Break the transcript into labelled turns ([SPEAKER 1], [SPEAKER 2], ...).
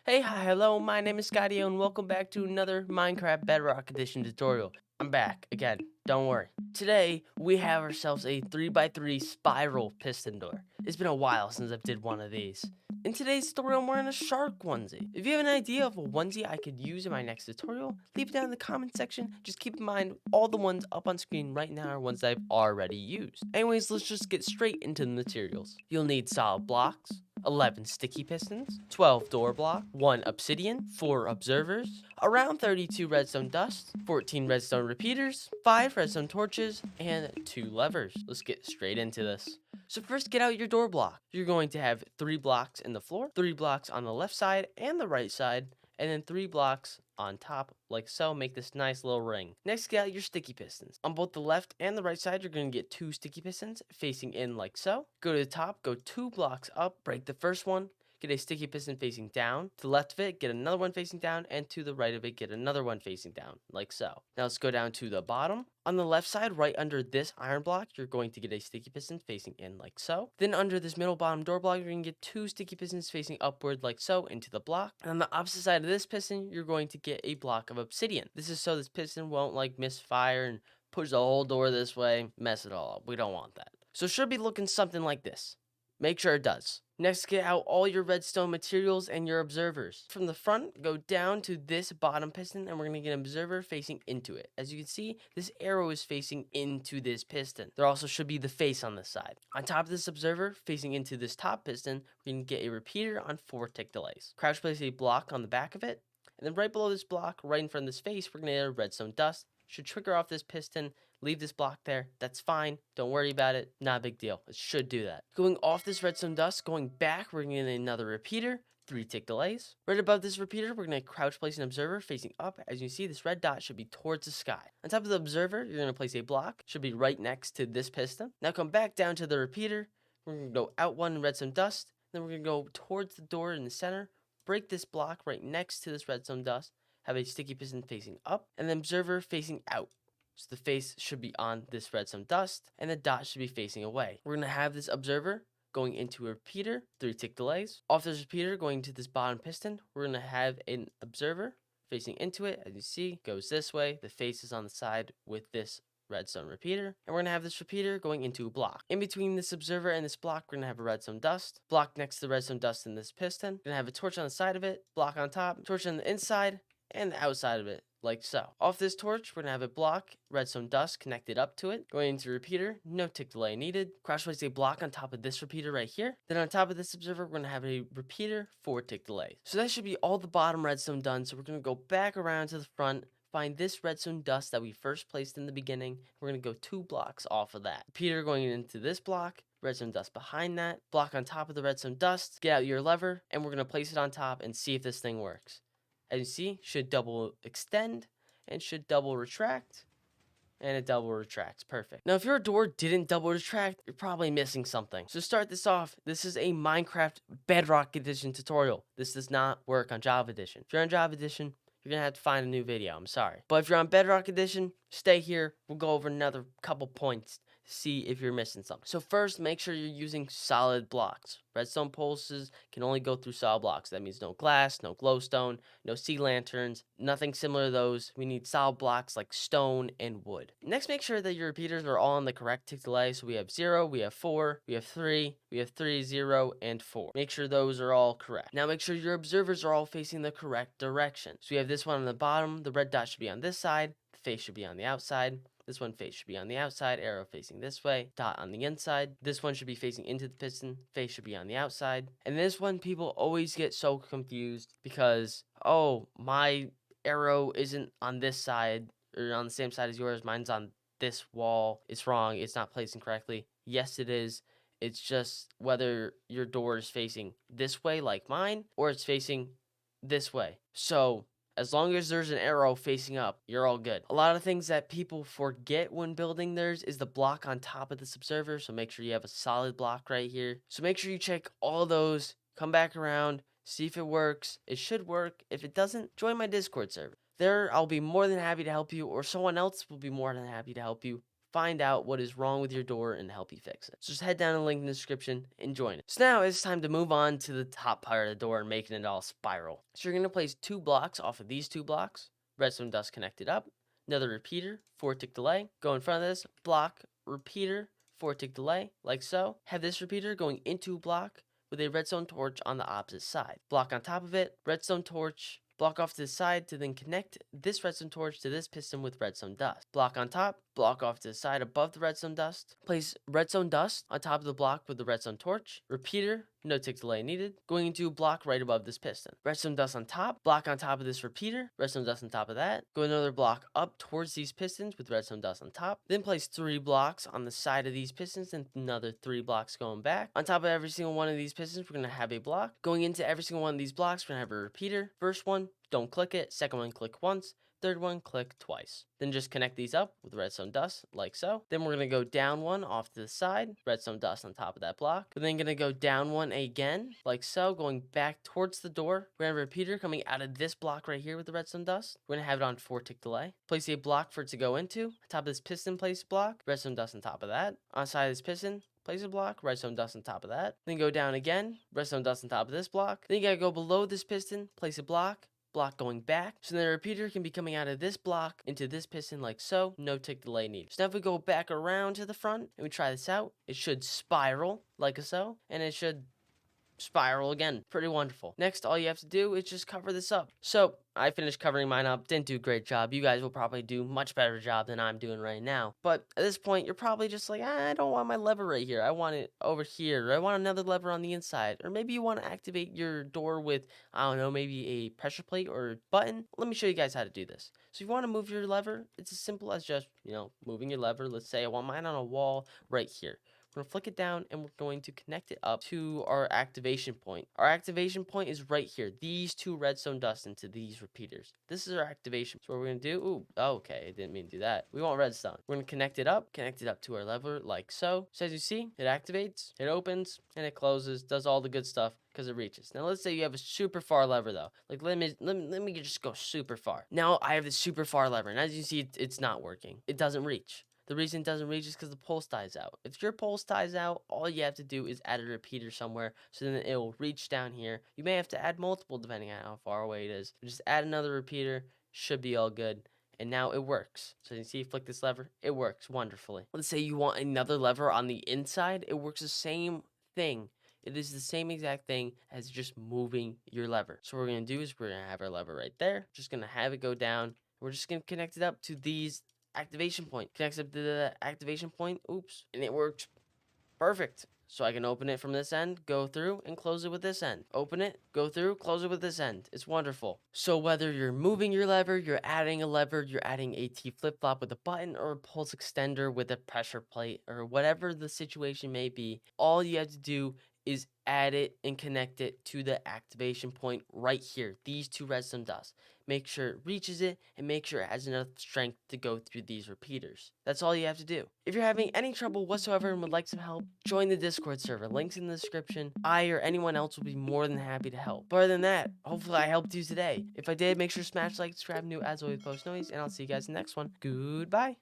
[SPEAKER 1] Hey, hi, hello, my name is ScottyO and welcome back to another Minecraft Bedrock Edition tutorial. I'm back, again, don't worry. Today, we have ourselves a 3x3 spiral piston door. It's been a while since I've did one of these. In today's tutorial, I'm wearing a shark onesie. If you have an idea of a onesie I could use in my next tutorial, leave it down in the comment section. Just keep in mind, all the ones up on screen right now are ones that I've already used. Anyways, let's just get straight into the materials. You'll need solid blocks, 11 sticky pistons, 12 door block, 1 obsidian, 4 observers, around 32 redstone dust, 14 redstone repeaters, 5 redstone torches, and 2 levers. Let's get straight into this. So first, get out your door block. You're going to have 3 blocks in the floor, 3 blocks on the left side and the right side, and then 3 blocks on top like so. Make this nice little ring. Next, get out your sticky pistons. On both the left and the right side, you're going to get 2 sticky pistons facing in like so. Go to the top, go 2 blocks up, break the first one, get a sticky piston facing down. To the left of it, get another one facing down, and to the right of it, get another one facing down, like so. Now let's go down to the bottom. On the left side, right under this iron block, you're going to get a sticky piston facing in like so. Then under this middle bottom door block, you're going to get 2 sticky pistons facing upward like so into the block. And on the opposite side of this piston, you're going to get a block of obsidian. This is so this piston won't like misfire and push the whole door this way, mess it all up. We don't want that. So it should be looking something like this. Make sure it does. Next, get out all your redstone materials and your observers. From the front, go down to this bottom piston, and we're going to get an observer facing into it. As you can see, this arrow is facing into this piston. There also should be the face on this side. On top of this observer, facing into this top piston, we're going to get a repeater on 4 tick delays. Crouch place a block on the back of it, and then right below this block, right in front of this face, we're going to get a redstone dust. Should trigger off this piston. Leave this block there. That's fine. Don't worry about it. Not a big deal. It should do that. Going off this redstone dust, going back, we're going to get another repeater. 3 tick delays. Right above this repeater, we're going to crouch place an observer facing up. As you see, this red dot should be towards the sky. On top of the observer, you're going to place a block. Should be right next to this piston. Now come back down to the repeater. We're going to go out 1 redstone dust. Then we're going to go towards the door in the center. Break this block right next to this redstone dust. Have a sticky piston facing up and the observer facing out. So the face should be on this redstone dust and the dot should be facing away. We're going to have this observer going into a repeater, 3 tick delays. Off this repeater going to this bottom piston, we're going to have an observer facing into it. As you see, goes this way. The face is on the side with this redstone repeater, and we're going to have this repeater going into a block. In between this observer and this block, we're going to have a redstone dust, block next to the redstone dust in this piston. We're going to have a torch on the side of it, block on top, torch on the inside, and the outside of it, like so. Off this torch, we're going to have a block, redstone dust connected up to it. Going into the repeater, no tick delay needed. Crouch place a block on top of this repeater right here. Then on top of this observer, we're going to have a repeater, 4 tick delay. So that should be all the bottom redstone done. So we're going to go back around to the front, find this redstone dust that we first placed in the beginning. We're going to go 2 blocks off of that. Repeater going into this block, redstone dust behind that, block on top of the redstone dust, get out your lever, and we're going to place it on top and see if this thing works. As you see, should double extend and should double retract, and it double retracts. Perfect. Now, if your door didn't double retract, you're probably missing something. So to start this off, this is a Minecraft Bedrock Edition tutorial. This does not work on Java Edition. If you're on Java Edition, you're going to have to find a new video. I'm sorry. But if you're on Bedrock Edition, stay here. We'll go over another couple points to see if you're missing something. So first, make sure you're using solid blocks. Redstone pulses can only go through solid blocks. That means no glass, no glowstone, no sea lanterns, nothing similar to those. We need solid blocks like stone and wood. Next, make sure that your repeaters are all on the correct tick delay. So we have 0, we have 4, we have 3, we have 3, 0, and 4. Make sure those are all correct. Now make sure your observers are all facing the correct direction. So we have this one on the bottom. The red dot should be on this side. The face should be on the outside. This one face should be on the outside, arrow facing this way, dot on the inside. This one should be facing into the piston, face should be on the outside. And this one, people always get so confused because, oh, my arrow isn't on this side or on the same side as yours. Mine's on this wall. It's wrong. It's not placing correctly. Yes, it is. It's just whether your door is facing this way like mine or it's facing this way. So as long as there's an arrow facing up, you're all good. A lot of things that people forget when building theirs is the block on top of this observer. So make sure you have a solid block right here. So make sure you check all those, come back around, see if it works. It should work. If it doesn't, join my Discord server. There, I'll be more than happy to help you, or someone else will be more than happy to help you find out what is wrong with your door and help you fix it. So just head down to the link in the description and join it. So now it's time to move on to the top part of the door and making it all spiral. So you're going to place 2 blocks off of these 2 blocks, redstone dust connected up, another repeater, 4-tick delay, go in front of this, block, repeater, 4-tick delay, like so. Have this repeater going into a block with a redstone torch on the opposite side. Block on top of it, redstone torch, block off to the side to then connect this redstone torch to this piston with redstone dust. Block on top, block off to the side above the redstone dust. Place redstone dust on top of the block with the redstone torch. Repeater, no tick delay needed. Going into a block right above this piston. Redstone dust on top, block on top of this repeater. Redstone dust on top of that. Go another block up towards these pistons with redstone dust on top. Then place 3 blocks on the side of these pistons and another 3 blocks going back. On top of every single one of these pistons, we're going to have a block. Going into every single one of these blocks, we're going to have a repeater. First one, don't click it. Second one, click once. Third one, click twice. Then just connect these up with redstone dust, like so. Then we're going to go down one off to the side, redstone dust on top of that block. We're then going to go down one again, like so, going back towards the door. We're going to have a repeater coming out of this block right here with the redstone dust. We're going to have it on 4-tick delay. Place a block for it to go into. On top of this piston, place a block, redstone dust on top of that. On the side of this piston, place a block, redstone dust on top of that. Then go down again, redstone dust on top of this block. Then you gotta go below this piston, place a block going back. So then the repeater can be coming out of this block into this piston like so. No tick delay needed. So now if we go back around to the front and we try this out, it should spiral like so, and it should spiral again. Pretty wonderful. Next, all you have to do is just cover this up. So I finished covering mine up. Didn't do a great job. You guys will probably do much better job than I'm doing right now. But at this point, you're probably just like, I don't want my lever right here. I want it over here. Or I want another lever on the inside. Or maybe you want to activate your door with, I don't know, maybe a pressure plate or a button. Let me show you guys how to do this. So if you want to move your lever, it's as simple as just, moving your lever. Let's say I want mine on a wall right here. We're going to flick it down and we're going to connect it up to our activation point. Our activation point is right here. These 2 redstone dust into these repeaters. This is our activation. So what we're going to do, okay, I didn't mean to do that. We want redstone. We're going to connect it up to our lever like so. So as you see, it activates, it opens, and it closes, does all the good stuff because it reaches. Now let's say you have a super far lever though. Like let me just go super far. Now I have this super far lever, and as you see, it's not working. It doesn't reach. The reason it doesn't reach is because the pulse dies out. If your pulse dies out, all you have to do is add a repeater somewhere, so then it will reach down here. You may have to add multiple depending on how far away it is. Just add another repeater, should be all good. And now it works. So you see, flick this lever, it works wonderfully. Let's say you want another lever on the inside, it works the same thing. It is the same exact thing as just moving your lever. So what we're going to do is we're going to have our lever right there. Just going to have it go down. We're just going to connect it up to these activation point. Connects up to the activation point. Oops. And it works perfect. So I can open it from this end, go through, and close it with this end. Open it, go through, close it with this end. It's wonderful. So whether you're moving your lever, you're adding a lever, you're adding a T flip-flop with a button, or a pulse extender with a pressure plate, or whatever the situation may be, all you have to do is add it and connect it to the activation point right here. These 2 redstone dust. Make sure it reaches it and make sure it has enough strength to go through these repeaters. That's all you have to do. If you're having any trouble whatsoever and would like some help, join the Discord server. Links in the description. I or anyone else will be more than happy to help. But other than that, hopefully I helped you today. If I did, make sure to smash like, subscribe, new as always, post noise, and I'll see you guys in the next one. Goodbye.